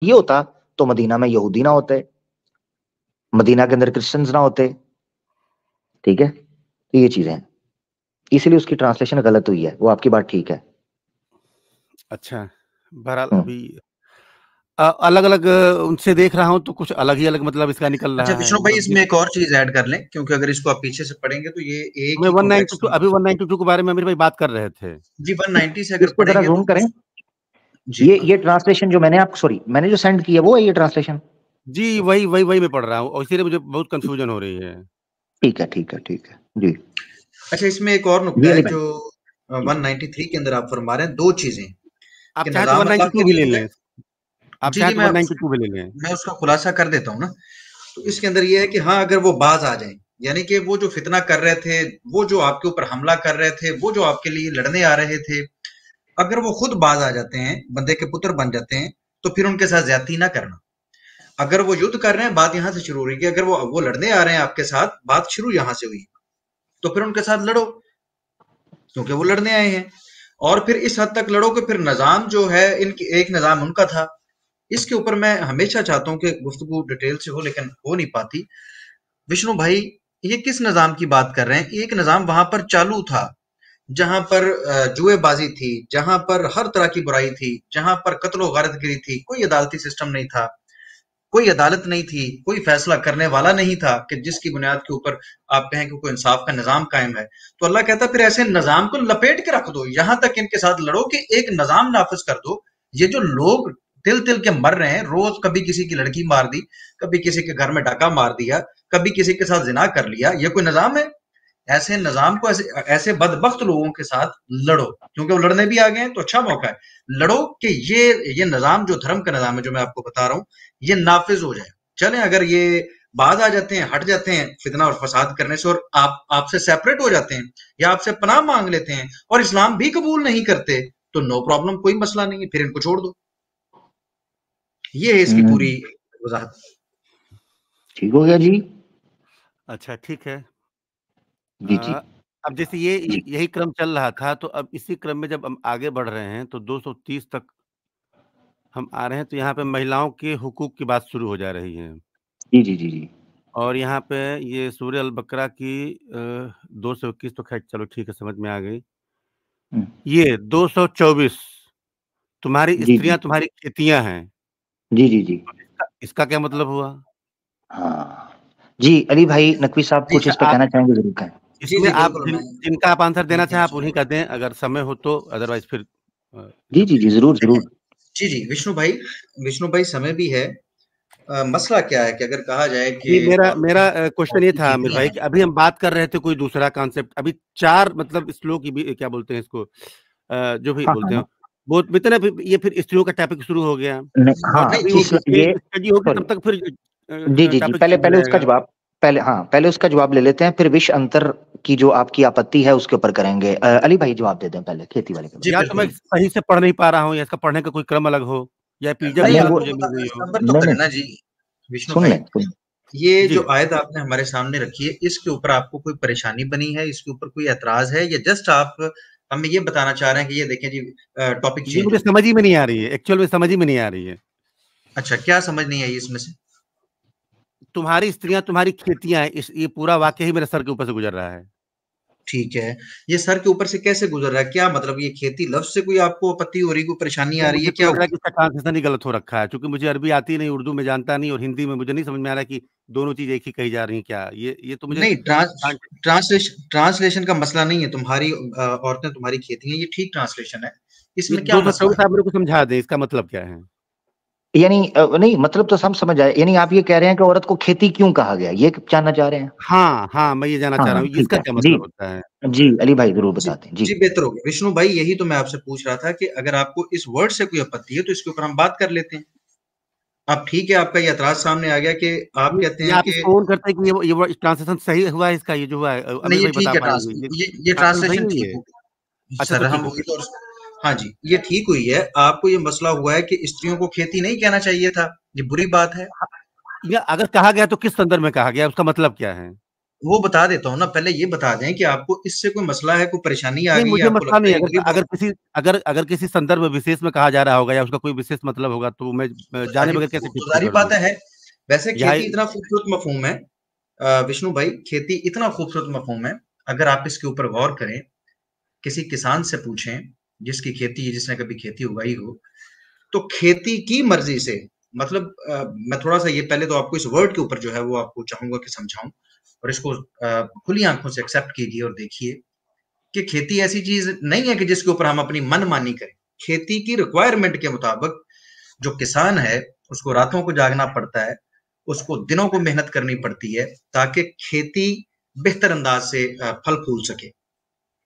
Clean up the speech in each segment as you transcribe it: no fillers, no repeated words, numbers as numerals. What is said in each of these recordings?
ये होता तो मदीना में यहूदी ना होते, मदीना के अंदर क्रिश्चियंस ना होते। ठीक है, तो ये चीजें हैं, इसलिए उसकी ट्रांसलेशन गलत हुई है। वो आपकी बात ठीक है। अच्छा, बहरहाल हम्म। अभी अलग-अलग उनसे देख रहा हूँ तो कुछ अलग ही अलग मतलब इसका निकल अच्छा रहा है। विष्णु भाई, मतलब इसमें एक और चीज ऐड कर लें, क्योंकि अगर इसको आप पीछे से पढ़ेंगे तो ये एक मैं ही कॉन्टेक्स्ट 192 में। अभी 192 के बारे में अमीर भाई बात कर रहे थे। जी 190 से अगर इसको जरा पढ़ेंगे जूम तो करें। जी ये ट्रांसलेशन जो मैंने आपको, सॉरी, मैंने जो सेंड किया वो है ये ट्रांसलेशन। जी, वही मैं पढ़ रहा हूँ और इसीलिए मुझे बहुत कन्फ्यूजन हो रही है। ठीक है, ठीक है, ठीक है जी। अच्छा, इसमें एक और नुक्ता जी है अली भाई। जो जी 193 के अंदर आप फरमा रहे हैं, दो चीजें आप कि चाहे तो निजाम अल्लाह 192 के भी लिए ले जो है। लें, आप जी चाहे जी, तो 192 भी ले लें। मैं उसका खुलासा कर देता हूँ ना। तो इसके अंदर ये है कि हाँ, अगर वो बाज आ जाए, यानी कि वो जो फितना कर रहे थे, वो जो आपके ऊपर हमला कर रहे थे, वो जो आपके लिए लड़ने आ रहे थे, अगर वो खुद बाज आ जाते हैं, बंदे के पुत्र बन जाते हैं, तो फिर उनके साथ ज्यादती ना करना। अगर वो युद्ध कर रहे हैं, बात यहां से शुरू हो रही है कि अगर वो लड़ने आ रहे हैं आपके साथ, बात शुरू यहां से हुई, तो फिर उनके साथ लड़ो, क्योंकि वो लड़ने आए हैं। और फिर इस हद तक लड़ो कि फिर निजाम जो है, इनकी एक निजाम उनका था। इसके ऊपर मैं हमेशा चाहता हूं कि गुफ्तगू डिटेल से हो, लेकिन हो नहीं पाती। विष्णु भाई, ये किस निजाम की बात कर रहे हैं? एक निजाम वहां पर चालू था, जहां पर जुएबाजी थी, जहां पर हर तरह की बुराई थी, जहां पर कत्लो गारतगिरी थी, कोई अदालती सिस्टम नहीं था, कोई अदालत नहीं थी, कोई फैसला करने वाला नहीं था कि जिसकी बुनियाद के ऊपर आप कहें कि कोई इंसाफ का निजाम कायम है। तो अल्लाह कहता फिर ऐसे निजाम को लपेट के रख दो, यहां तक इनके साथ लड़ो कि एक निजाम नाफिज कर दो। ये जो लोग तिल तिल के मर रहे हैं, रोज कभी किसी की लड़की मार दी, कभी किसी के घर में डाका मार दिया, कभी किसी के साथ जिना कर लिया, ये कोई निजाम है? ऐसे निजाम को, ऐसे ऐसे बदबख्त लोगों के साथ लड़ो, क्योंकि वो लड़ने भी आ गए हैं तो अच्छा मौका है। लड़ो कि ये निजाम जो धर्म का निजाम है, जो मैं आपको बता रहा हूं, ये नाफिज हो जाए। चलें, अगर ये बाज आ जाते हैं, हट जाते हैं फितना और फसाद करने से, और आपसे सेपरेट हो जाते हैं या आपसे पनाह मांग लेते हैं और इस्लाम भी कबूल नहीं करते, तो नो प्रॉब्लम, कोई मसला नहीं है, फिर इनको छोड़ दो। ये है इसकी पूरी वजाहत। ठीक हो गया जी। अच्छा, ठीक है। जी जी अब जैसे ये जी। यही क्रम चल रहा था, तो अब इसी क्रम में जब हम आगे बढ़ रहे हैं, तो 230 तक हम आ रहे हैं, तो यहाँ पे महिलाओं के हुकूक की बात शुरू हो जा रही है। जी जी जी जी। और यहाँ पे ये सूरह अल-बकरा की 221 तो खैर चलो ठीक है, समझ में आ गई। हम्म, ये 224 तुम्हारी जी जी स्त्रियाँ तुम्हारी खेतियाँ हैं। जी जी जी। तो इसका क्या मतलब हुआ? हाँ जी, अली भाई नकवी साहब जी कुछ अच्छा, इस पे आप कहना चाहेंगे जरूर कहें। जी इसमें जी, आप बिल्कुल, मैं जिनका आप आंसर देना चाहें, कहना आप उन्हीं चाहूंगा। का दें, अगर समय हो तो, अदरवाइज़ फिर जी जब जी जी, जरूर जरूर। जी जी, विष्णु भाई समय भी है। मसला क्या है कि अगर कहा जाए कि जी, मेरा आप मेरा क्वेश्चन ये की था आमिर खेतियां भाई हैं। कि अभी हम बात कर रहे थे कोई दूसरा कॉन्सेप्ट, अभी 4 मतलब श्लोक की भी क्या बोलते हैं इसको जो भी हाँ बोलते हाँ। हैं, वो इतने फिर ये फिर स्त्रियों का टॉपिक शुरू हो गया नहीं, और हाँ जब भी वो ये, स्टडी होगी सॉरी, तब तक फिर जी जी जी, टॉपिक पहले चेंज हो पहले उसका जाएगा। जवाब, पहले हाँ, पहले उसका जवाब ले लेते हैं, फिर विश्व अंतर की जो आपकी आपत्ति है उसके ऊपर करेंगे। अली भाई जवाब दे दें पहले खेती वाले के जी बारे या तो मैं बिल्कुल। सही से पढ़ नहीं पा रहा हूँ या इसका पढ़ने का कोई क्रम अलग हो या पीडीएफ नहीं, में। नहीं गलत वो, मुझे मिल रही हो। सब्र तो नहीं करें नहीं, ना जी। विष्णु सुन भाई, लें सुन। ये जी, जो आयत आपने हमारे सामने रखी है, इसके ऊपर आपको कोई परेशानी बनी है? इसके ऊपर कोई एतराज है, या जस्ट आप हमें ये बताना चाह रहे हैं कि ये देखें जी, टॉपिक ये चेंज मुझे हो गया? समझ ही में नहीं आ रही है, एक्चुअल में समझ ही में नहीं आ रही है। अच्छा, क्या समझ नहीं आई इसमें से? तुम्हारी स्त्रियाँ तुम्हारी खेतियाँ हैं, इस ये पूरा वाक़या ही मेरे सर के ऊपर से गुज़र रहा है। ठीक है, ये सर के ऊपर से कैसे गुजर रहा है? क्या मतलब, ये खेती लफ्ज से कोई आपको आपत्ति हो रही, कोई परेशानी आ नहीं, रही है, मुझे तो क्या लग रहा हुआ? है कि इसका ट्रांसलेशन ही गलत हो रखा है, चूँकि मुझे अरबी आती नहीं, उर्दू में जानता नहीं और हिंदी में मुझे नहीं समझ में आ रहा है कि दोनों चीज़ एक ही कही जा रही हैं क्या? ये तो मुझे नहीं, ट्रांस ट्रांसलेशन का मसला नहीं है। तुम्हारी औरतें तुम्हारी खेती हैं, ये ठीक ट्रांसलेशन है। ये इसमें क्या मसला 224 है? आप मेरे को समझा दें, इसका मतलब क्या है? यानी नहीं, मतलब तो हम समझ आए, यानी आप ये कह रहे हैं कि औरत को खेती क्यों कहा गया, ये जानना चाह रहे हैं? हाँ, हाँ, मैं ये जानना हाँ चाह रहा हाँ, हूँ, ठीक इसका है क्या जी। मतलब होता है? जी अली भाई जरूर जी, बताते हैं जी। जी बेहतर हो गया। विष्णु भाई, यही तो मैं आपसे पूछ रहा था कि अगर आपको इस वर्ड से कोई आपत्ति है, तो इसके ऊपर हम बात कर लेते हैं। अब ठीक है, आपका ये एतराज सामने आ गया कि आप कहते ये हैं आप कि इसको ऑन करते हैं कि ये ट्रांसलेशन सही हुआ है इसका, ये जो हुआ है नहीं, अमीर ये भाई ठीक बता है, पाएँगे, ये ये ट्रांसलेशन सही ट्रांसलेशन हुई ठीक है? हो गई। अच्छा, तो सरहम ठीक है होगी फिर। तो हाँ जी, ये ठीक हुई है। आपको ये मसला हुआ है कि स्त्रियों को खेती नहीं कहना चाहिए था, ये बुरी बात है। या अगर कहा गया तो किस संदर्भ में कहा गया, उसका मतलब क्या है? वो बता देता हूँ ना, पहले ये बता दें कि आपको इससे कोई मसला है, कोई परेशानी आ नहीं, गई है, मुझे आपको मसला लगता नहीं है है। ये अगर किसी संदर्भ विशेष में कहा जा रहा होगा या उसका कोई विशेष मतलब होगा तो मैं जाने बगैर कैसे तो टिप्पणी ज़ाहिर कर बात दूँ? है। वैसे यहाँ खेती इतना खूबसूरत मफ़हूम है विष्णु भाई, खेती इतना खूबसूरत मफ़हूम है, अगर आप इसके ऊपर गौर करें, किसी किसान से पूछें, जिसकी खेती है, जिसने कभी खेती उगाई हो, तो खेती की मर्ज़ी से मतलब मैं थोड़ा-सा ये पहले तो आपको इस वर्ड के ऊपर जो है वो आपको चाहूँगा कि समझाऊँ और इसको खुली आँखों से एक्सेप्ट कीजिए और देखिए कि खेती ऐसी चीज़ नहीं है कि जिसके ऊपर हम अपनी मनमानी करें। खेती की रिक्वायरमेंट के मुताबिक जो किसान है, उसको रातों को जागना पड़ता है, उसको दिनों को मेहनत करनी पड़ती है, ताकि खेती बेहतर अंदाज से फल-फूल सके।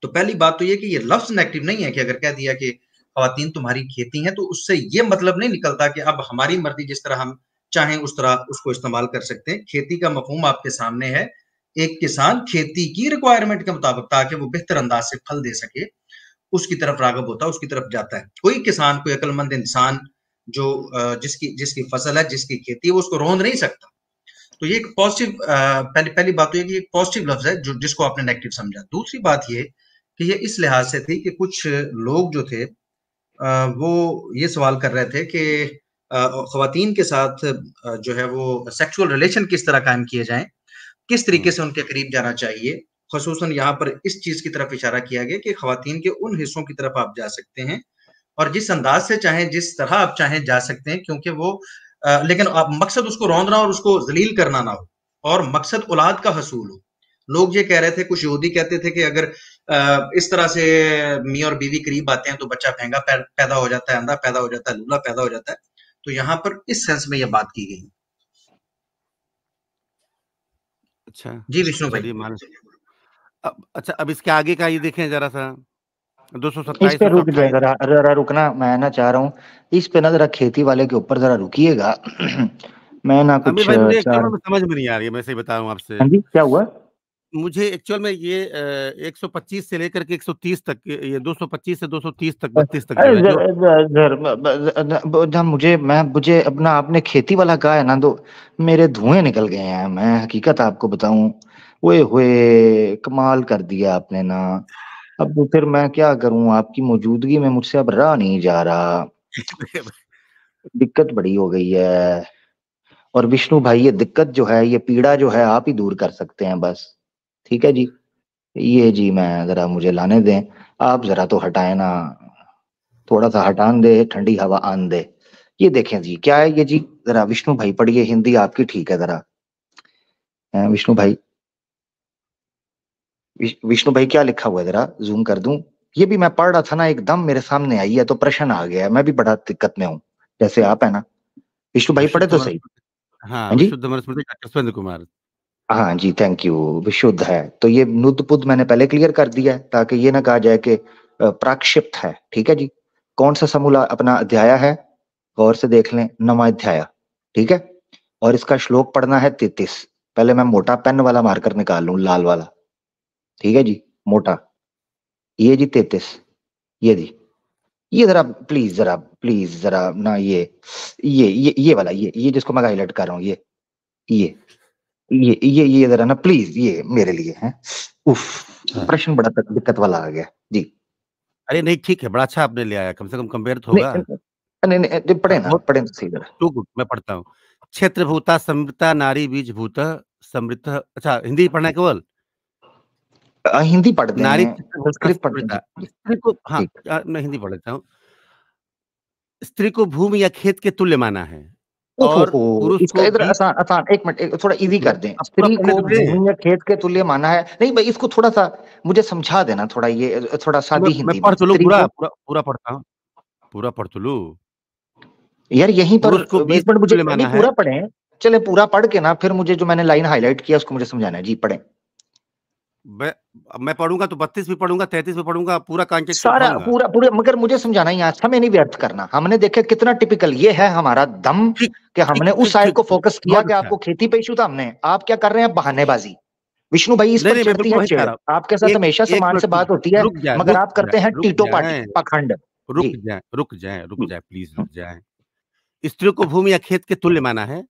तो पहली बात तो ये कि ये लफ्ज़ नेगेटिव नहीं है कि अगर कह दिया कि ख़वातीन तुम्हारी खेती हैं, तो उससे ये मतलब नहीं निकलता कि अब हमारी मर्ज़ी जिस तरह हम चाहें उस तरह उसको इस्तेमाल कर सकते हैं। खेती का मफ़हूम आपके सामने है। एक किसान खेती की रिक्वायरमेंट के मुताबिक ताकि वो बेहतर अंदाज से फल दे सके, उसकी तरफ राग़िब होता है, उसकी तरफ जाता है। कोई किसान, कोई अक्लमंद इंसान जो जिसकी जिसकी फ़सल है, जिसकी खेती है, वो उसको रोंद नहीं सकता। तो ये एक पॉज़िटिव पहली पहली बात तो ये कि एक पॉज़िटिव लफ्ज़ है जो जिसको आपने नेगेटिव समझा। दूसरी बात ये कि ये इस लिहाज़ से थी कि कुछ लोग जो थे वो ये सवाल कर रहे थे कि ख़वातीन के साथ जो है वो सेक्सुअल रिलेशन किस तरह कायम किए जाएँ, किस तरीके से उनके करीब जाना चाहिए। ख़ुसूसन यहाँ पर इस चीज़ की तरफ इशारा किया गया कि ख़वातीन के उन हिस्सों की तरफ आप जा सकते हैं और जिस अंदाज़ से चाहें, जिस तरह आप चाहें जा सकते हैं क्योंकि वो लेकिन आप मकसद उसको रौंदना और उसको ज़लील करना ना हो और मकसद औलाद का हसूल हो। लोग ये कह रहे थे, कुछ यहूदी कहते थे कि अगर इस तरह से मियाँ और बीवी करीब आते हैं तो बच्चा फेंगा पैदा हो जाता है, अंधा पैदा हो जाता है, लूला पैदा हो जाता है। तो यहाँ पर इस सेंस में ये बात की गई। अच्छा, जी, विष्णु भाई। चलिए मान अच्छा, अब इसके आगे का ये देखें ज़रा-सा इस 227 पे रुक जाए 228 जरा जरा रुकना, मैं ना चाह रहा हूँ इस पे ना जरा खेती वाले के ऊपर जरा रुकिएगा। मैं ना अमीर कुछ भाई मुझे एक्चुअल चार में समझ में नहीं आ रही है, मैं सही बता रहा हूँ आपसे। हाँ जी, क्या हुआ? मुझे एक्चुअल में ये 125 से लेकर के 130 तक ये 225 से 230 तक 32 तक जो है जो मुझे अपना आपने खेती वाला कहा है ना, तो मेरे धुएं निकल गए हैं। मैं हकीकत आपको बताऊं, ओए होए कमाल कर दिया आपने ना। अब तो फिर मैं क्या करूं, आपकी मौजूदगी में मुझसे अब रहा नहीं जा रहा, दिक्कत बड़ी हो गई है। और विष्णु भाई ये दिक्कत जो है, ये पीड़ा जो है, आप ही दूर कर सकते हैं बस। ठीक है जी, ये जी मैं जरा मुझे लाने दें, आप जरा तो हटाए ना, थोड़ा सा हटान दे, ठंडी हवा आन दे। ये देखें जी क्या है ये जी, जरा विष्णु भाई पढ़िए, हिंदी आपकी ठीक है जरा। विष्णु भाई, विष्णु भाई क्या लिखा हुआ है, जरा जूम कर दूं। ये भी मैं पढ़ रहा था ना, एकदम मेरे सामने आई है तो प्रश्न आ गया, मैं भी बड़ा दिक्कत में हूँ जैसे आप है ना। विष्णु भाई पढ़े विशुद्ध तो सही। हाँ, हाँ जी, विशुद्ध मनुस्मृति डॉक्टर सुरेंद्र कुमार। हाँ जी, थैंक यू। विशुद्ध है तो ये नुद पुद मैंने पहले क्लियर कर दिया है ताकि ये ना कहा जाए कि प्राक्षिप्त है। ठीक है जी, कौन सा समूला अपना अध्याय है, गौर से देख लें, नवा अध्याय। ठीक है, और इसका श्लोक पढ़ना है 33। पहले मैं मोटा पेन वाला मार्कर निकाल लूं, लाल वाला। ठीक है जी, मोटा, ये जी 33, ये जी, ये जरा प्लीज जरा ना, ये वाला, ये जिसको मैं हाईलाइट कर रहा हूँ, ये ये जरा ना प्लीज, ये मेरे लिए है। उफ, प्रश्न बड़ा दिक्कत वाला आ गया जी। अरे नहीं, ठीक है, बड़ा अच्छा आपने ले आया, कम से कम कंपेयर तो नहीं होगा। नहीं नहीं, पढ़े ना, बहुत पढ़े तो सही जरा। टू गुड, मैं पढ़ता हूँ। क्षेत्रभूता समृता नारी बीजभूतः समृद्धः। अच्छा, हिंदी पढ़ना है केवल? हिंदी पढ़ नारी दें, क्षेत्रभूता संस्कृत पढ़ दें समृता। जी। स्त्री को हाँ, ठीक, मैं हिंदी पढ़ लेता हूँ। स्त्री को भूमि या खेत के तुल्य माना है और ओहो, पुरुष इसका को इधर बीज। आसान आसान, एक मिनट, थोड़ा इजी कर दें। अब पूरा स्त्री पढ़ने को तो दें। भूमि या खेत के तुल्य माना है, नहीं भाई इसको थोड़ा सा मुझे समझा देना, थोड़ा ये थोड़ा मैं सादी मैं हिंदी में। पढ़ तो लूँ, स्त्री पूरा को, पूरा पूरा पढ़ता हूँ, पूरा पढ़ तो लूँ। यार यहीं पर पुरुष को बीज एक मिनट, के मुझे तुल्य नहीं माना है। पूरा पढ़ें, चले पूरा पढ़ के ना फिर मुझे जो मैंने लाइन हाईलाइट किया उसको मुझे समझाना है जी, पढ़ें। मैं पढ़ूंगा तो 32 भी पढ़ूंगा, 33 भी पढ़ूंगा, पूरा कॉन्टेक्स्ट सारा उठाऊंगा। पूरा पूरे, मगर मुझे समझाना यहाँ, समय नहीं व्यर्थ करना। हमने देखे कितना टिपिकल ये है हमारा दम, ठीक कि हमने ठीक उस ठीक साइड ठीक को ठीक, फोकस किया बहुत कि अच्छा। आपको खेती पे इशू था। हमने, आप क्या कर रहे हैं, बहानेबाजी। विष्णु भाई इस नहीं पर नहीं, मैं चिढ़ती बिल्कुल है वही चाह चिढ़, रहा हूँ। आपके साथ एक हमेशा एक सम्मान से मिनट बात होती है, रुक जाए, मगर आप करते हैं टीटो पार्टी पाखंड रुक जी। जाए, रुक जाए, रुक जाए, प्लीज रुक जाए। स्त्री को भूमि या खेत के तुल्य माना है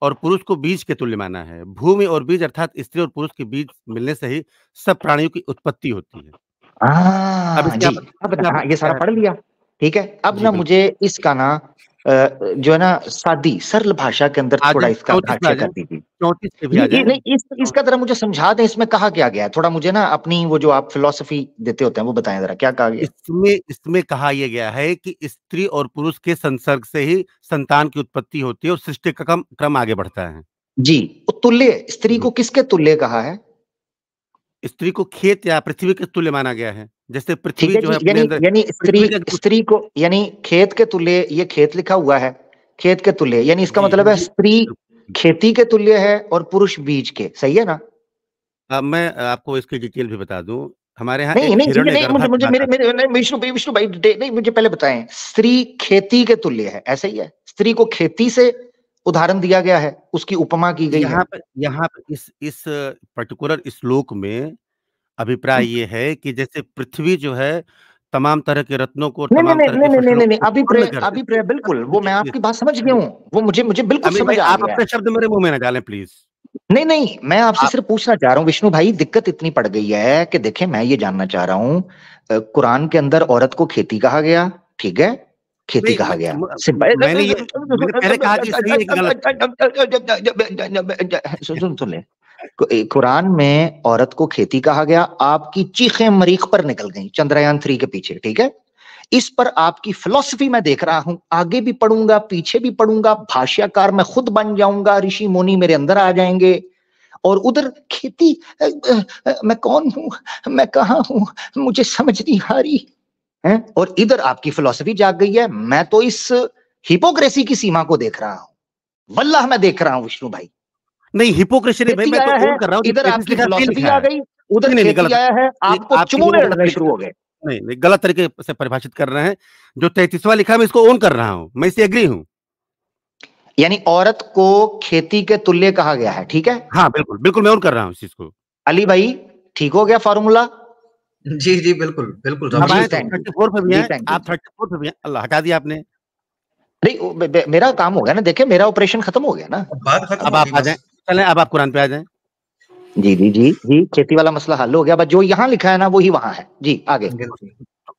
और पुरुष को बीज के तुल्य माना है। भूमि और बीज अर्थात स्त्री और पुरुष के बीज मिलने से ही सब प्राणियों की उत्पत्ति होती है। अब इसमें जी, अब इसमें हाँ, आपको ये क्या सारा है? पढ़ लिया, ठीक है। अब जी, ना बिल्कुल। मुझे इसका ना जो है ना सादी सरल भाषा के अंदर आ थोड़ा जाएँ, इसका 34 पे आ भाष्य कर जाएँ, दीजिए। 34 पे भी ये आ ये जाएँ। नहीं इसका ज़रा मुझे समझा दें, इसमें कहा क्या गया है? थोड़ा मुझे ना अपनी वो जो आप फिलॉसफी देते होते हैं वो बताएँ ज़रा, क्या कहा गया है? इसमें कहा ये गया है कि स्त्री और पुरुष के संसर्ग से ही संतान की उत्पत्ति होती है और सृष्टि का क्रम आगे बढ़ता है। जी, तो तुल्य स्त्री हुँ। को किसके तुल्य कहा है? स्त्री को खेत या पृथ्वी के तुल्य माना गया है। जैसे ठीक पृथ्वी है जो जी, है अपने यानी अंदर यानी पृथ्वी का स्त्री को यानी खेत के तुल्य, ये खेत लिखा हुआ है, खेत के तुल्य यानी इसका जी, मतलब है जी। स्त्री खेती के तुल्य है और पुरुष बीज के, सही है ना? मैं आपको इसकी डिटेल भी बता दूँ। हमारे यहाँ नहीं, एक नहीं, ठीक है, नहीं, हिरण्यगर्भा मुझे की मुझे बात मेरे आती मेरे नहीं, विष्णु भाई नहीं, मुझे पहले बताएँ, स्त्री खेती के तुल्य है, ऐसा ही है? स्त्री को खेती से उदाहरण दिया गया है, उसकी उपमा की है। गई है। यहाँ पे इस पर्टिकुलर श्लोक में अभिप्राय ये है कि जैसे पृथ्वी जो है तमाम तरह के रत्नों को और नहीं, नहीं, तमाम नहीं, तरह नहीं, की नहीं, नहीं, फसलों नहीं, नहीं, को उत्पन्न कर देती है। बिल्कुल, वो मैं देखिए आपकी बात समझ गया हूँ, वो मुझे बिल्कुल अमीर भाई समझ आ आप गया है। अपने शब्द मेरे मुँह में ना डालें प्लीज़। नहीं, नहीं, मैं आपसे आप सिर्फ पूछना चाह रहा हूँ विष्णु भाई, दिक्कत इतनी पड़ गई है कि देखिए मैं ये जानना चाह रहा हूँ कुरान के अंदर औरत को खेती कहा गया, ठीक है? खेती नहीं कहा गया। मैंने पहले कहा कि सही है कि गलत है? सुन ले। कुरान में औरत को खेती कहा गया, आपकी चीखें मरीख पर निकल गई चंद्रयान 3 के पीछे, ठीक है? इस पर आपकी फिलॉसफी मैं देख रहा हूं, आगे भी पढ़ूंगा, पीछे भी पढ़ूंगा, भाष्यकार मैं खुद बन जाऊंगा, ऋषि मुनि मेरे अंदर आ जाएंगे और उधर खेती मैं कौन हूं, मैं कहां हूं, मुझे समझ नहीं आ रही है। और इधर आपकी फिलॉसफी जाग गई है, मैं तो इस हिपोक्रेसी की सीमा को देख रहा हूं, वल्लाह मैं देख रहा हूं विष्णु भाई। नहीं हिपोक्रेसी नहीं भाई खेती मैं तो आया है, ओन कर रहा हूँ जो इधर 33 आपकी लिखा है सही फिलॉसफी लिखा आ है। गई, उधर नहीं, नहीं खेती गलत आया है, है। ये आपको आपकी वो चुमोने गलत लड़ने तरीके शुरू हो गए। नहीं, गलत तरीके से परिभाषित कर रहे हैं। जो 33वां लिखा है मैं इसको ओन कर रहा हूँ। मैं इससे एग्री हूँ। यानी औरत को खेती के तुल्य कहा गया है, ठीक है? हाँ, बिल्कुल, बिल्कुल मैं ओन कर रहा हूँ इस चीज़ को। अली भाई ठीक हो गया फॉर्मूला? जी, जी, बिल्कुल, बिल्कुल, अब जी ज़बरदस्त आएँ हो तो थैंक गया। यू, 34 पे भी जी आएँ, थैंक यू। आप 34 पे भी हैं। अल्लाह हटा दिया आपने। नहीं मेरा काम हो गया ना, देखिए मेरा ऑपरेशन खत्म हो गया ना। अब बात खत्म अब हो आप गई आ बस। जाएँ। चलें अब आप कुरान पे आ जाएँ। जी जी जी जी, खेती वाला मसला हल हो गया, बस जो यहाँ लिखा है ना वही वहां है। जी आगे। बिल्कुल।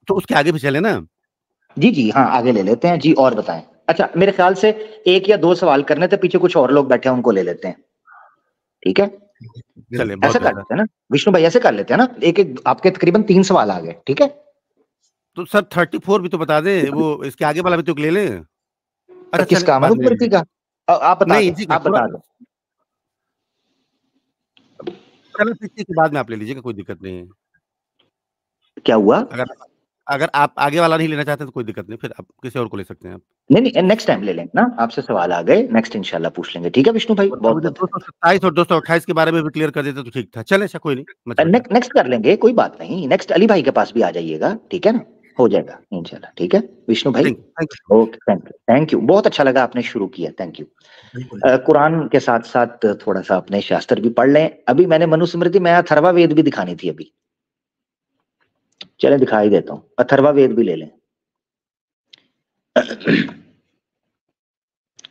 तो उसके आगे भी चलें ना। जी जी हाँ, आगे ले लेते हैं जी, और बताएं। अच्छा मेरे ख्याल से एक या दो सवाल करने थे, पीछे कुछ और लोग बैठे हैं उनको ले लेते हैं, ठीक है? चलिए बिल्कुल। बहुत ऐसा कर बेहतर। लेते हैं ना विष्णु भाई, ऐसे कर लेते हैं ना, एक एक आपके तकरीबन 3 सवाल आ गए, ठीक है? तो सर 34 भी तो बता दें, वो इसके आगे वाला भी तो ले लें। अच्छा चलें किसका बाद में ले मनुस्मृति लेंगे। का? आप बता नहीं दो, इसी का आप पूरा बता दो। चलो इसी के बाद में आप ले लीजिएगा कोई दिक्कत नहीं है। क्या हुआ? अगर अगर आप आगे वाला नहीं लेना चाहते तो कोई दिक्कत नहीं, फिर आप किसी और को ले सकते हैं आप। नहीं नहीं, नेक्स्ट टाइम ले लेंगे ना, आपसे सवाल आ गए, नेक्स्ट इंशाल्लाह पूछ लेंगे, ठीक है विष्णु भाई? वरना बहुत मुझे बहुत धन्यवाद। 227 और 228 के बारे में भी क्लियर कर देते तो ठीक था। चलें अच्छा कोई नहीं, मच बेटर। नेक्स्ट कर लेंगे, कोई बात नहीं, नेक्स्ट अली भाई के पास भी आ जाइएगा, ठीक है ना? हो जाएगा इंशाल्लाह, ठीक है विष्णु भाई? Thank you. Okay, thank you, बहुत अच्छा लगा आपने शुरू किया, थैंक यू। बिल्कुल। कुरान के साथ साथ थोड़ा सा अपने शास्त्र भी पढ़ लें। अभी मैंने मनुस्मृति में अथर्वा वेद भी दिखानी थी अभी, चले दिखाई देता हूँ, अथर्वा वेद भी ले लें।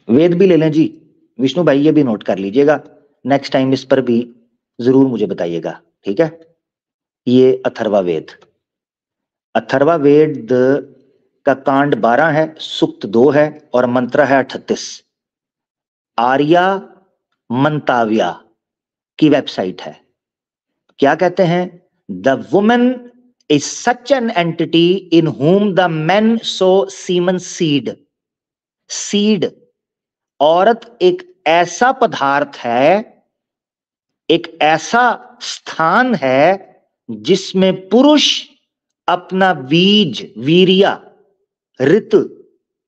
वेद भी ले लें जी विष्णु भाई, ये भी नोट कर लीजिएगा, नेक्स्ट टाइम इस पर भी जरूर मुझे बताइएगा, ठीक है? ये अथर्वा वेद, अथर्वा वेद का कांड 12 है, सुक्त 2 है और मंत्र है 38। आर्या मंताव्या की वेबसाइट है। क्या कहते हैं? The woman is such an entity in home the main so semen seed. Seed, औरत एक ऐसा पदार्थ है, एक ऐसा स्थान है जिसमें पुरुष अपना बीज, वीर्या, ऋत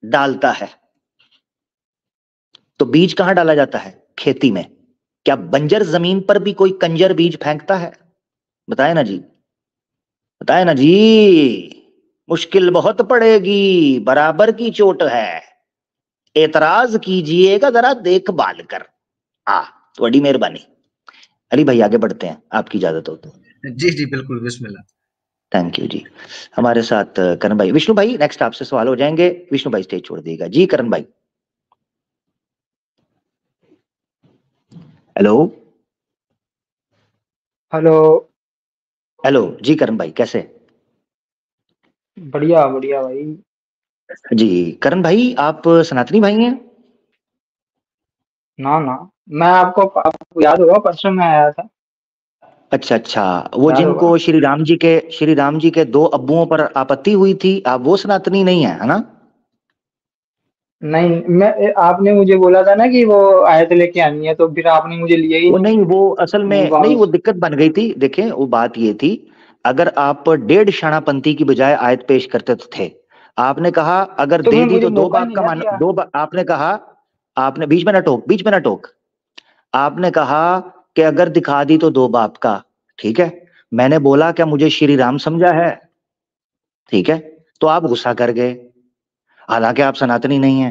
डालता है। तो बीज कहां डाला जाता है? खेती में। क्या बंजर जमीन पर भी कोई कंजर बीज फेंकता है? बताए ना जी, बताए ना जी, मुश्किल बहुत पड़ेगी, बराबर की चोट है, एतराज कीजिएगा जरा देखभाल कर। तो बड़ी मेहरबानी। अली भाई आगे बढ़ते हैं, आपकी इजाजत हो तो। जी, जी, बिल्कुल, बिस्मिल्लाह। थैंक यू जी। हमारे साथ करण भाई, विष्णु भाई नेक्स्ट आपसे सवाल हो जाएंगे, विष्णु भाई स्टेज छोड़ देगा जी। करण भाई हेलो। हेलो। हेलो जी करण भाई, कैसे? बढ़िया बढ़िया भाई। जी करण भाई, आप सनातनी भाई हैं? ना ना, मैं आपको याद होगा, परसों मैं आया था। अच्छा अच्छा, वो याद होगा। जिनको श्री राम जी के दो अब्बुओं पर आपत्ति हुई थी, आप वो सनातनी नहीं है ना? नहीं, आपने मुझे बोला था ना कि वो आयत लेके आनी है, तो फिर आपने मुझे लिया ही वो नहीं। नहीं, वो असल मैं में नहीं, वो वापस। दिक्कत बन गई थी। देखें, वो बात ये थी, अगर आप डेढ़ शाणापंथी की बजाय आयत पेश करते तो थे। आपने कहा अगर तो दे फिर दी मुझे तो दो मौका ही बाप नहीं का ना मान, दिया। आपने कहा, आपने बीच में ना टोक, आपने कहा कि अगर दिखा दी तो दो बाप का। ठीक है, मैंने बोला क्या मुझे श्री राम समझा है? ठीक है, तो आप गुस्सा कर गए, हालांकि आप सनातनी नहीं है।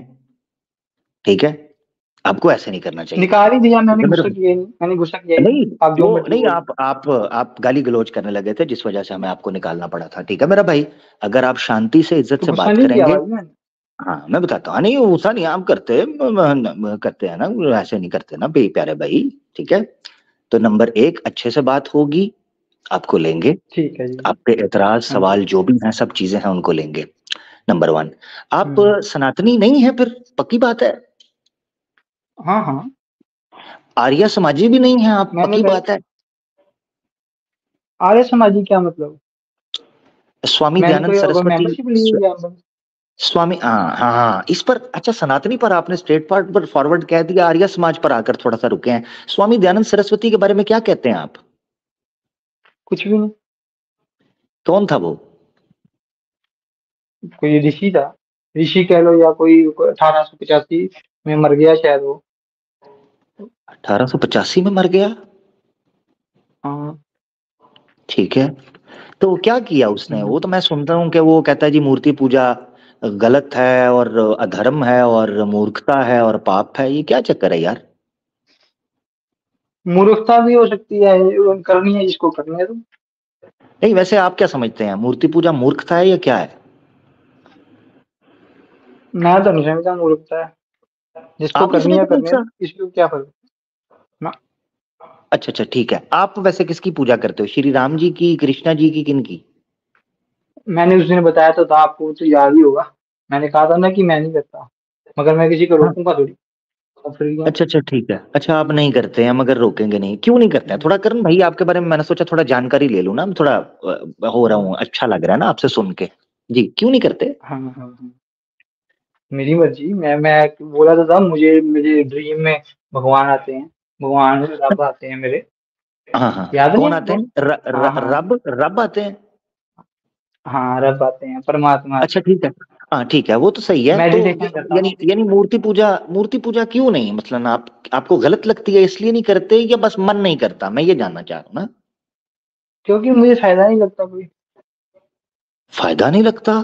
ठीक है, आपको ऐसे नहीं करना चाहिए था। निकाल ही दिया, ठीक मैंने है मेरे, गुस्सा किया ही नहीं, मैंने गुस्सा किया ही नहीं। नहीं, आप जो वो मर्जी नहीं, बोलो। आप गाली गलौज करने लगे थे, जिस वजह से हमें आपको निकालना पड़ा था। ठीक है मेरा भाई, अगर आप शांति से इज्जत तो से गुस्सा बात नहीं किया करेंगे। भाई मैंने। हाँ मैं बताता हूँ, नहीं ऐसा नहीं आप करते, करते हैं ना, ऐसे नहीं करते ना बे प्यारे भाई। ठीक है, तो नंबर एक, अच्छे से बात होगी, आपको लेंगे। ठीक है जी। आपके एतराज हाँ जी। सवाल जो भी हैं, सब चीजें हैं, उनको लेंगे। नंबर वन, आप हम्म। सनातनी नहीं है, फिर पक्की बात है। हाँ हाँ। आर्य समाजी भी नहीं है आप, मैंने पक्की कहा बात है। आर्य समाजी क्या मतलब? स्वामी मैंने दयानंद कोई सरस्वती, मेंबरशिप ली हुई है? स्वामी, हाँ हाँ हाँ, इस पर अच्छा, सनातनी पर आपने स्ट्रेट पार्ट पर फॉरवर्ड कह दिया, आर्य समाज पर आकर थोड़ा सा रुके हैं। स्वामी दयानंद सरस्वती के बारे में क्या कहते हैं आप? कुछ भी नहीं। कौन था वो? कोई ऋषि था। ऋषि कह लो, या कोई 1885 में मर गया शायद वो। 1885 में मर गया? हाँ। ठीक है, तो क्या किया उसने? वो हम्म। तो मैं सुनता हूँ कि वो कहता है जी मूर्ति पूजा गलत है और अधर्म है और मूर्खता है और पाप है। ये क्या चक्कर है यार? मूर्खता भी हो सकती है, करनी है जिसको करनी है तो। नहीं, वैसे आप क्या समझते हैं, मूर्ति पूजा मूर्खता है या क्या है? मैं तो नहीं समझता मूर्खता है। जिसको आप नहीं करनी है समझते करने अच्छा? दो, इसको क्या फर्क ना। अच्छा अच्छा, ठीक है, आप वैसे किसकी पूजा करते हो, श्री राम जी की, कृष्णा जी की, किन की? मैंने उस दिन बताया तो था आपको, तो याद ही होगा। मैंने कहा था ना कि मैं नहीं करता, मगर मैं किसी को हाँ, रोकूंगा थोड़ी। अब फ्री है। अच्छा अच्छा, ठीक है, अच्छा आप नहीं करते हैं मगर रोकेंगे नहीं, क्यों नहीं करते हैं? थोड़ा करण भाई आपके बारे में मैंने सोचा थोड़ा जानकारी ले लूं ना, थोड़ा हो रहा हूँ, अच्छा लग रहा है ना आपसे सुन के। जी, क्यों नहीं करते? हाँ हाँ हाँ। मेरी मर्जी। मैं बोला तो था, मुझे मुझे ड्रीम में भगवान आते हैं। भगवान रब आते हैं मेरे। हाँ हाँ, याद नहीं कौन आते आपको? हैं? हाँ हाँ। रब रब आते हैं? हाँ, रब आते हैं, परमात्मा आते अच्छा हैं। ठीक है, हाँ ठीक है, वो तो सही है। तो मेडिटेशन करता हूँ। यानी मूर्ति पूजा क्यों नहीं, मतलब आप, आपको गलत लगती है इसलिए नहीं करते, या बस मन नहीं करता? मैं ये जानना चाह रहा हूँ ना। क्योंकि मुझे फायदा नहीं लगता कोई। फायदा नहीं लगता?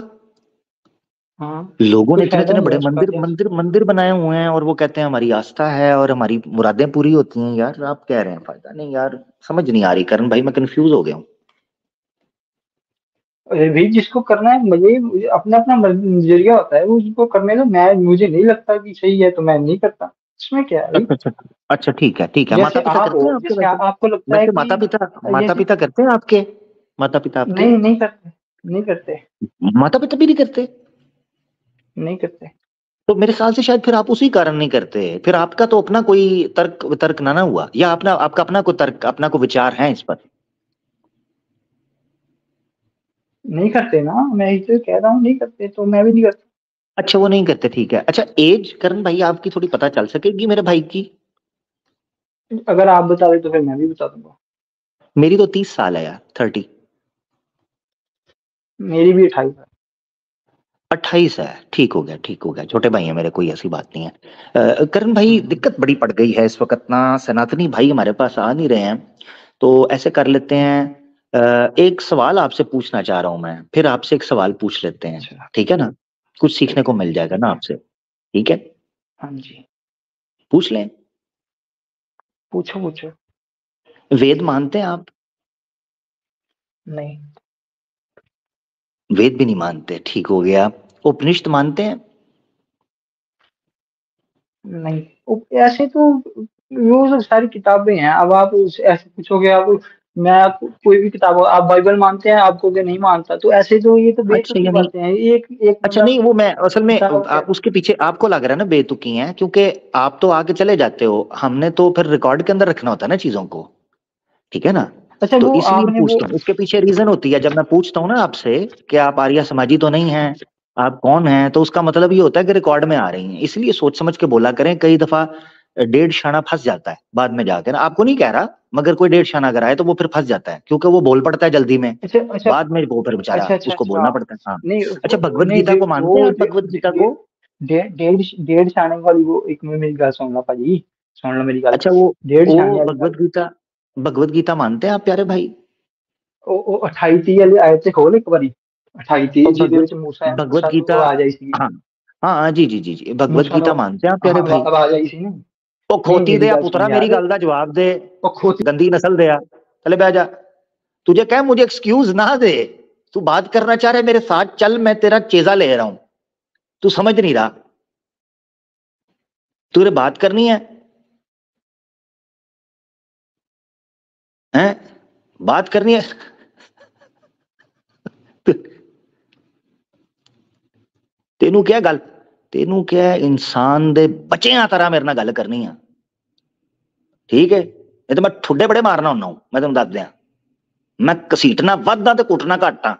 हाँ। लोगों ने कोई इतने फायदा इतने नहीं है बड़े उस मंदिर करने से। मंदिर मंदिर बनाए हुए हैं और वो कहते हैं हमारी आस्था है और हमारी मुरादें पूरी होती हैं। यार आप कह रहे हैं फायदा नहीं, यार समझ नहीं आ रही करण भाई, मैं कंफ्यूज हो गया हूँ। अरे भाई, जिसको करना है, मुझे अपना अपना नजरिया होता है, वो उसको करने दो। मैं मुझे नहीं लगता कि सही है तो मैं नहीं करता। इसमें क्या है भाई? अच्छा अच्छा, अच्छा ठीक है ठीक है, जैसे माता पिता आप हो, करते हैं आपके जैसे वैसे? आपको लगता है वैसे कि माता जैसे। पिता करते हैं आपके? माता पिता आपके? नहीं, नहीं करते। नहीं करते। माता पिता भी नहीं करते? नहीं करते। तो मेरे ख्याल से शायद फिर आप उसी कारण नहीं करते, फिर आपका तो अपना कोई तर्क वितर्क ना हुआ, या अपना आपका अपना कोई तर्क, अपना कोई विचार है इस पर? नहीं करते ना, मैं इसे कह रहा हूँ, नहीं करते तो मैं भी नहीं करता। अच्छा वो नहीं करते, ठीक है। अच्छा एज करण भाई आपकी थोड़ी पता चल सकेगी मेरे भाई की? अगर आप बता दे तो फिर मैं भी बता दूंगा। मेरी तो 30 साल है यार, 30। मेरी भी 28 है। 28 है, ठीक हो गया ठीक हो गया, छोटे भाई हैं मेरे, कोई ऐसी बात नहीं है। करण भाई हम्म। दिक्कत बड़ी पड़ गई है इस वक्त ना, सनातनी भाई हमारे पास आ नहीं रहे हैं। तो ऐसे कर लेते हैं, एक सवाल आपसे पूछना चाह रहा हूं मैं, फिर आपसे एक सवाल पूछ लेते हैं। अच्छा। ठीक है ना, कुछ सीखने ठीक को है। मिल जाएगा ना ठीक है। आपसे। ठीक है, हाँ जी। पूछ लें। पूछो पूछो। वेद मानते हैं आप? नहीं। वेद भी नहीं मानते, ठीक हो गया। उपनिषद मानते हैं? नहीं। ऐसे तो वो सब सारी किताबें हैं। अब आप ऐसे पूछोगे, आप मैं आपको कोई भी किताब, आप बाइबल मानते हैं, आपको कि नहीं मानता, तो ऐसे तो ये तो अच्छा बेतुकी यानी, बातें हैं। एक एक अच्छा बंदा नहीं वो मैं असल में किताब आप उसके पीछे आपको लग रहा है ना बेतुकी हैं, क्योंकि आप तो आके चले जाते हो, हमने तो फिर रिकॉर्ड के अंदर रखना होता है ना चीजों को, ठीक है ना। अच्छा, तो वो इसलिए आपने वो पूछता हूँ, उसके पीछे रीजन होती है। जब मैं पूछता हूँ ना आपसे कि आप आर्या समाजी तो नहीं हैं, आप कौन हैं, तो उसका मतलब ये होता है कि रिकॉर्ड में आ रही हैं। इसलिए सोच समझ के बोला करें, कई दफा डेढ़ शाना फंस जाता है बाद में जाकर। आपको नहीं कह रहा, मगर कोई डेढ़ शाना अगर आए तो वो फिर फंस जाता है, क्योंकि वो बोल पड़ता है जल्दी में, अच्छा अच्छा बाद में वो फिर बेचारा अच्छा अच्छा उसको अच्छा। बोलना पड़ता है। हाँ। नहीं अच्छा, भगवत नहीं, गीता को मानते हैं वो आप, भगवत गीता को? डेढ़ छाने वाली, वो एक मिनट मेरी गल सुन लो भाजी, सुन लो मेरी गल। अच्छा डेढ़ वो छाने वाली गल, भगवत गीता मानते हैं आप प्यारे भाई? ਉਹ 28-30 ਵਾਲੀ ਆਇਤ ਤੇ ਖੋਲ ਇੱਕ ਵਾਰੀ। 28-30 और ਜਿਹਦੇ भगवत ਵਿੱਚ भगवत ਮੂਸਾ ਨੂੰ गीता, ਆਵਾਜ਼ ਆਈ ਸੀ। हाँ हाँ हाँ, जी जी जी जी, भगवत ਮੂਸਾ ਨੂੰ गीता मानते हैं आप प्यारे भाई? ਆਵਾਜ਼ ਆਈ ਸੀ ਨਾ। ਉਹ ਨਹੀਂ ਖੋਤੀ ਮੇਰੀ ਦੇ ਆ ਗੱਲ ਸੁਣ ਪੁੱਤਰਾ, मेरी ਯਾਰ, गल का जवाब दे, ਉਹ ਖੋਤੀ। गंदी नस्ल दे आ, चले बह जा। तुझे क्या मुझे एक्सक्यूज ना दे, तू बात करना चाह रहे मेरे साथ, चल मैं तेरा चेजा ले रहा हूं, तू समझ नहीं रहा, तुझे बात करनी है हैं? बात करनी है तेनू क्या गल, तेनू क्या इंसान दे बच्चेआं तरह मेरे नाल गल करनी है, ठीक है? नहीं तो मैं ठुड्डे बड़े मारना हुन्ना हूं, मैं तेन दस दिया। मैं घसीटना वध ते कुटना घट हाँ,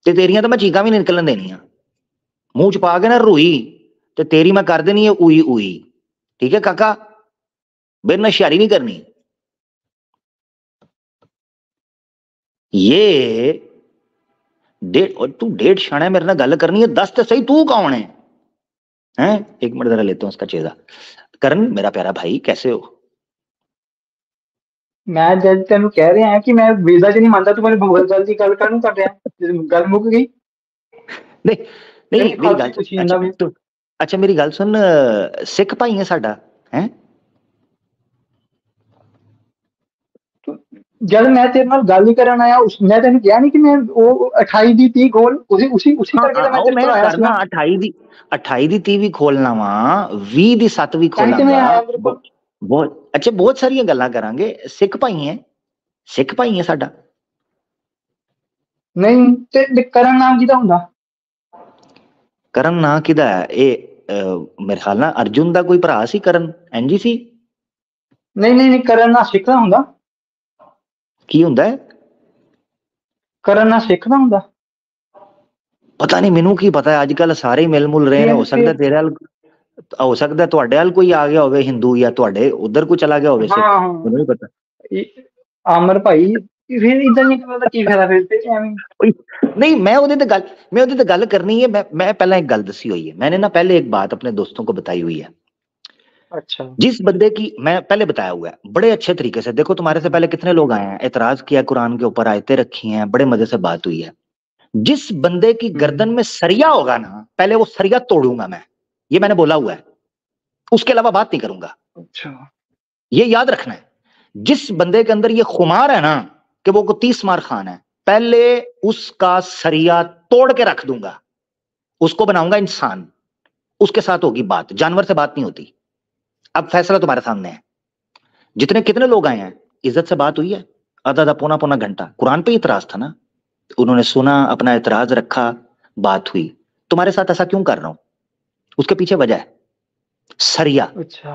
ते तेरियां तो मैं चीकां भी नहीं निकलन देनियां। मुंह च पा के ना रूई, ते तेरी मैं कर देनी है उई उई, ठीक है काका? मेरे नाल होशियारी नहीं करनी। ये तू डेढ़ शाना मेरे नाल गल करनी है, दस तो सही तू कौन है? हैं? एक मिनट जरा लेता हूं उसका चेजा। करण मेरा प्यारा भाई, कैसे हो? ਮੈਂ ਜਦ ਤੈਨੂੰ ਕਹਿ ਰਿਹਾ ਕਿ ਮੈਂ ਵੇਦਾ ਚ ਨਹੀਂ ਮੰਨਦਾ, ਤੂੰ ਮੈਨੂੰ ਭਗਵਤ ਗਲ ਦੀ ਗੱਲ ਕਾਹਨੂੰ ਕਰ ਰਿਹਾ? ਗੱਲ ਮੁੱਕ ਗਈ। नहीं नहीं, मेरी फालतू गल सुन। पुछी ਜਾਂਦਾ अच्छा ਵੇ। तू, अच्छा मेरी गल सुन, सिख भाई है साडा, हैं? जब मैं तेरे नाल गल ही करन आया, मैं तेन कहा नहीं कि मैं वो 28 ਦੀ 30 गोल उसी हाँ करके तो मैं आओ तेरे मैं को आया करना सीगा। 28 दी 30 भी खोलना वा, 20 दी 7 भी ਤਾਂ ਹੀ ਤੇ ਮੈਂ खोलांगा। आया तेरे को। बहुत अच्छे, बहुत सारिया गल्लां करांगे। सिख भाई है, सिख भाई है साडा। नहीं ते करण नाम किदा हुंदा? करण ना किदा है ये? मेरे ख्याल ना अर्जुन दा कोई भरा सी करण, एनजी सी। नहीं करण ना सिख दा हुंदा। की हुंदा है? करण ना सिख दा हुंदा। पता नहीं, मैनू की पता है, अजकल सारे ही मिल मुल रहे ने। हो सकता है तेरे हाल, हो सकता है तुहाडे हाल कोई आ गया होवे हिंदू, या तुहाडे उधर कोई चला गया होवे सिख, हाँ मैनू नहीं पता। आमर भाई, फिर इधर निकलने का की फायदा? फिर ते एवें। नहीं मैं ਉਹਦੇ ਤੇ ਗੱਲ करनी है। मैं पहला एक गल दसी हुई है, मैंने ना पहले एक बात अपने दोस्तों को बताई हुई है। अच्छा। जिस बंदे की, मैं पहले बताया हुआ है बड़े अच्छे तरीके से, देखो तुम्हारे से पहले कितने लोग आए हैं, एतराज किया, कुरान के ऊपर आयतें रखी हैं, बड़े मजे से बात हुई है। जिस बंदे की गर्दन में सरिया होगा ना, पहले वो सरिया तोड़ूंगा मैं, ये मैंने बोला हुआ है, उसके अलावा बात नहीं करूंगा। अच्छा, ये याद रखना है। जिस बंदे के अंदर ये खुमार है ना कि वो को 30 मार खान है, पहले उसका सरिया तोड़ के रख दूंगा, उसको बनाऊंगा इंसान, उसके साथ होगी बात, जानवर से बात नहीं होती। अब फैसला तुम्हारे सामने है। जितने कितने लोग आए हैं, इज्जत से बात हुई है, आधा आधा पौना पौना घंटा। कुरान पे इतराज था ना, उन्होंने सुना, अपना इतराज रखा, बात हुई। तुम्हारे साथ ऐसा क्यों कर रहा हूं? उसके पीछे वजह है सरिया। अच्छा।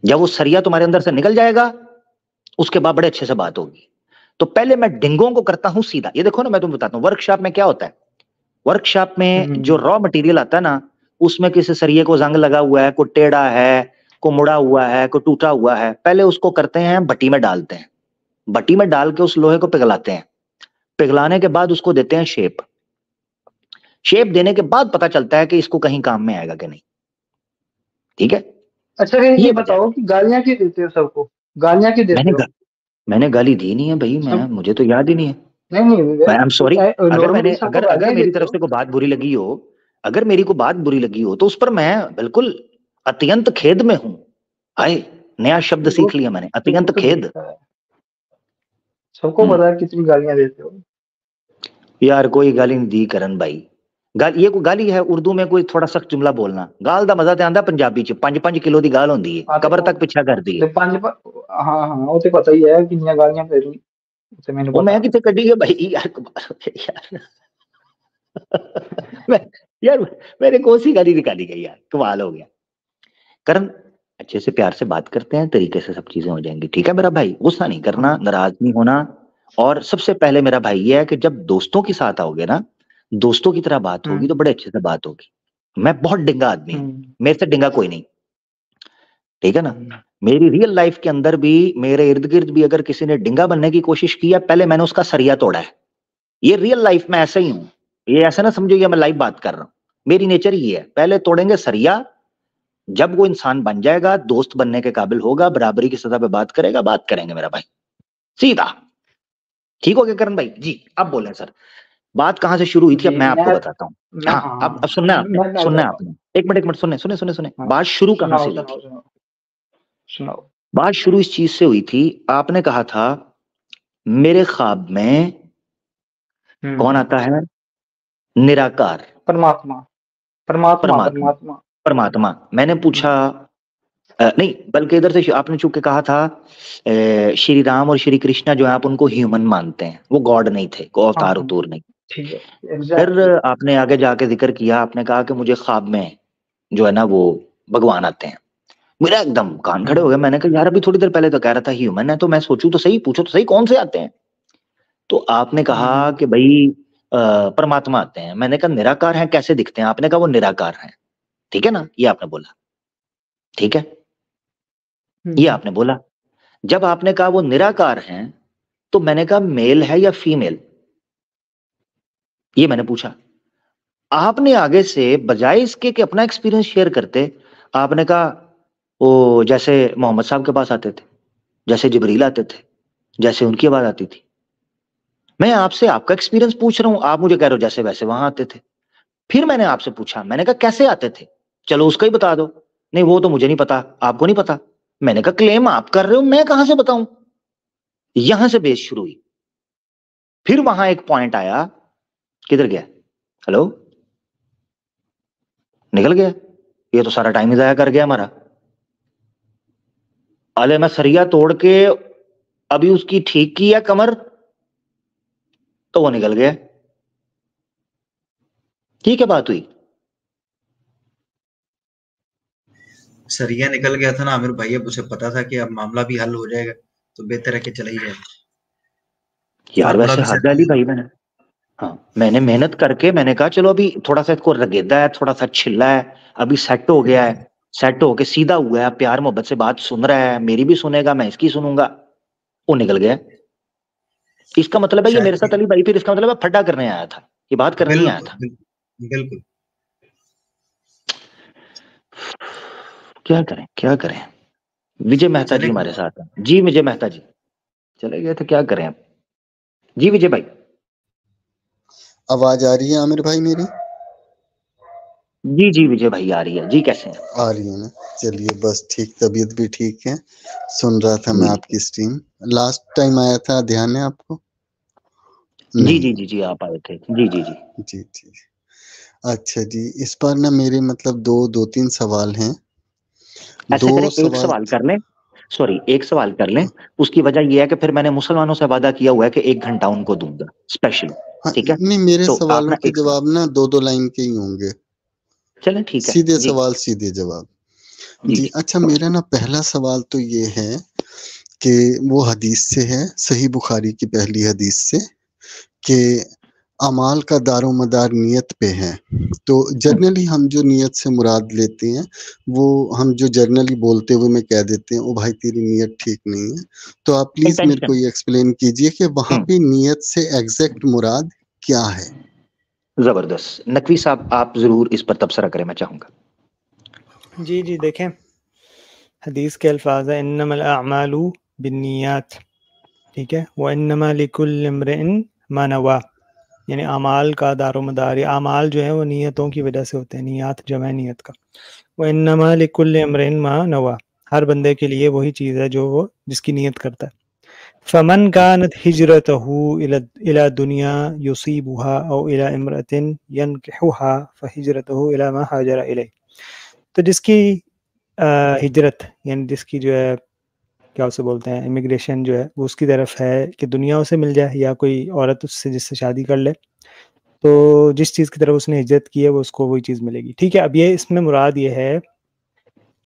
जब वो सरिया तुम्हारे अंदर से निकल जाएगा, उसके बाद बड़े अच्छे से बात होगी। तो पहले मैं डिंगों को करता हूं सीधा। ये देखो ना, मैं तुम्हें बताता हूं वर्कशॉप में क्या होता है। वर्कशॉप में जो रॉ मटेरियल आता है ना, उसमें किसी सरिये को जंग लगा हुआ है, कोई टेढ़ा है, कोई मुड़ा हुआ है, कोई टूटा हुआ है, पहले उसको करते हैं भट्टी में डालते हैं, भट्टी में डाल के उस लोहे को पिघलाते हैं, पिघलाने के बाद उसको देते हैं शेप, शेप देने के बाद पता चलता है कि इसको कहीं काम में आएगा कि नहीं, ठीक है? अच्छा, फिर ये ये वजह बताओ है। कि गालियां क्यों देते हो सबको? गालियां क्यों देते हो? मैंने गाली दी नहीं है भाई, मैं, सब मुझे तो याद ही नहीं है। नहीं, आई एम सॉरी। अगर नॉर्मली मैंने सबको अगर अगर गालियां मेरी देते तरफ हो। से कोई बात बुरी लगी हो, अगर मेरी को बात बुरी लगी हो, तो उस पर मैं बिल्कुल अत्यंत खेद में हूं। आए, नया शब्द वो सीख लिया मैंने, वो अत्यंत तो खेद। दिखता है, सबको पता है कितनी गालियां देते हो। यार कोई गाली नहीं दी करण भाई, ये कोई गाली है? उर्दू में कोई थोड़ा सख्त जुमला बोलना। गाल दा मजा ते आंदा पंजाबी च, 5-5 किलो दी गाल होंदी है, कबर तक पिछा करदी है। हाँ वो तो पता ही है कितनी गालियां फिर उसे मैंने वो पता मैं कितने कड्डी है भाई यार, कमाल हो गई यार। यार मैंने कौन सी गाली निकाली गई यार, कमाल हो गया। करण अच्छे से प्यार से बात करते हैं, तरीके से सब चीजें हो जाएंगी, ठीक है मेरा भाई? गुस्सा नहीं करना, नाराज नहीं होना। और सबसे पहले मेरा भाई ये है कि जब दोस्तों के साथ आओगे ना, दोस्तों की तरह बात होगी तो बड़े अच्छे से बात होगी। मैं बहुत डिंगा आदमी हूं, मेरे से डिंगा कोई नहीं, ठीक है ना? मेरी रियल लाइफ के अंदर भी, मेरे इर्द गिर्द भी अगर किसी ने डिंगा बनने की कोशिश की है, पहले मैंने उसका सरिया तोड़ा है। ये रियल लाइफ में ऐसा ही हूं, ये ऐसा ना समझो कि मैं लाइव बात कर रहा हूं, मेरी नेचर ही है, पहले तोड़ेंगे सरिया। जब वो इंसान बन जाएगा, दोस्त बनने के काबिल होगा, बराबरी की सतह पे बात करेगा, बात करेंगे मेरा भाई, सीधा। ठीक हो गया करण भाई जी? अब बोले सर, बात कहां से शुरू हुई थी, अब मैं आपको बताता हूँ। हाँ, अब सुनना है आपने, एक मिनट सुने। बात शुरू कहां से हुई थी? सुनाओ। बात शुरू इस चीज से हुई थी, आपने कहा था मेरे ख्वाब में कौन आता है? निराकार, परमात्मा। मैंने पूछा नहीं, बल्कि इधर से आपने चूंकि कहा था श्री राम और श्री कृष्णा जो है आप उनको ह्यूमन मानते हैं, वो गॉड नहीं थे, को अवतार उतूर नहीं। फिर आपने आगे जाके जिक्र किया, आपने कहा कि मुझे ख्वाब में जो है ना वो भगवान आते हैं। मेरा एकदम कान खड़े हो गए, मैंने कहा यार अभी थोड़ी देर पहले तो कह रहा था ह्यूमन है, तो मैं सोचूं तो सही, पूछो तो सही कौन से आते हैं? तो आपने कहा कि भाई परमात्मा आते हैं। मैंने कहा निराकार हैं, कैसे दिखते हैं? आपने कहा वो निराकार हैं, ठीक है ना? ये आपने बोला, ठीक है, ये आपने बोला। जब आपने कहा वो निराकार हैं, तो मैंने कहा मेल है या फीमेल, ये मैंने पूछा। आपने आगे से बजाय इसके कि अपना एक्सपीरियंस शेयर करते, आपने कहा वो जैसे मोहम्मद साहब के पास आते थे, जैसे जिब्रील आते थे, जैसे उनकी आवाज आती थी। मैं आपसे आपका एक्सपीरियंस पूछ रहा हूं, आप मुझे कह रहे हो जैसे वैसे वहां आते थे। फिर मैंने आपसे पूछा, मैंने कहा कैसे आते थे? चलो उसका ही बता दो। नहीं वो तो मुझे नहीं पता, आपको नहीं पता। मैंने कहा क्लेम आप कर रहे हो, मैं कहां से बताऊं? यहां से बेस शुरू हुई। फिर वहां एक पॉइंट आया, किधर गया? हेलो, निकल गया? ये तो सारा टाइम ही जाया कर गया हमारा। अले मैं सरिया तोड़ के अभी उसकी ठीक की है कमर, तो वो निकल गया। ठीक है, बात हुई। सरिया निकल गया था ना आमिर भाई, अब उसे पता था कि अब मामला भी हल हो जाएगा, तो बेहतर है कि चला ही जाए। यार वैसे हद डाली भाई मैंने। हाँ, मैंने मेहनत करके मैंने कहा चलो अभी थोड़ा सा इसको रगेदा है, थोड़ा सा छिल्ला है, अभी सेट हो गया है, सेट होके सीधा हुआ है, प्यार मोहब्बत से बात सुन रहा है, मेरी भी सुनेगा, मैं इसकी सुनूंगा। वो निकल गया। इसका मतलब है ये मेरे साथ अली भाई, फिर इसका मतलब है फड्डा करने आया था, ये बात करने नहीं आया था। बिल्कुल। क्या करें? विजय मेहता जी हमारे साथ हैं जी। विजय मेहता जी चले गए थे, क्या करें अब? जी विजय भाई, आवाज आ रही है आमिर भाई मेरी? जी विजय भाई आ रही है जी। कैसे हैं? आ रही है ना, चलिए बस ठीक, तबीयत भी ठीक है। सुन रहा था मैं आपकी स्ट्रीम, लास्ट टाइम आया था, ध्यान है आपको? जी आप आए थे जी। अच्छा जी, इस बार ना मेरे मतलब दो तीन सवाल हैं। ऐसे करें, एक सवाल कर लें, सॉरी एक सवाल कर लें। उसकी वजह यह है कि फिर मैंने मुसलमानों से वादा किया हुआ है कि 1 घंटा उनको दूंगा स्पेशली। ठीक है? नहीं, मेरे तो सवालों के जवाब ना दो लाइन के ही होंगे। चलें ठीक है, सीधे सवाल सीधे जवाब जी। अच्छा, मेरा ना पहला सवाल तो ये है कि वो हदीस से है, सही बुखारी की पहली हदीस से, कि अमाल का दारोमदार नियत पे है। तो जर्नली हम जो नियत से मुराद लेते हैं, वो हम जो जर्नली बोलते हुए में कह देते हैं ओ भाई तेरी नियत ठीक नहीं है। तो आप प्लीज मेरे को ये एक्सप्लेन कीजिए कि वहां पे नियत से एग्जैक्ट मुराद क्या है? जबरदस्त। नकवी साहब आप जरूर इस पर तबसरा करें, मैं चाहूंगा। जी देखें, हदीस के अल्फाज है इन्नमल अअमालु बिन्नियात, ठीक है, व इन्नमा लिकुल्लि इम्रिइन मा नवा, यानी अमाल का दारोमदार, या अमाल जो है वो नियतों की वजह से होते हैं, नियत जमा नियत का। व इन्नमा लिकुल्लि इम्रिइन मा नवा, हर बंदे के लिए वही चीज़ है जो वो जिसकी नियत करता है। फमन कानत हिजरतहु इला दुनिया युसीबुहा औ इला इम्रअतिन यनकिहुहा फहिजरतहु इला मा हाजरा इलै। तो जिसकी हिजरत यानी जिसकी जो है क्या उसे बोलते हैं इमिग्रेशन जो है वो उसकी तरफ है कि दुनिया उसे मिल जाए या कोई औरत उससे जिससे शादी कर ले, तो जिस चीज़ की तरफ उसने हिजरत की है वो उसको वही चीज़ मिलेगी। ठीक है, अब ये इसमें मुराद ये है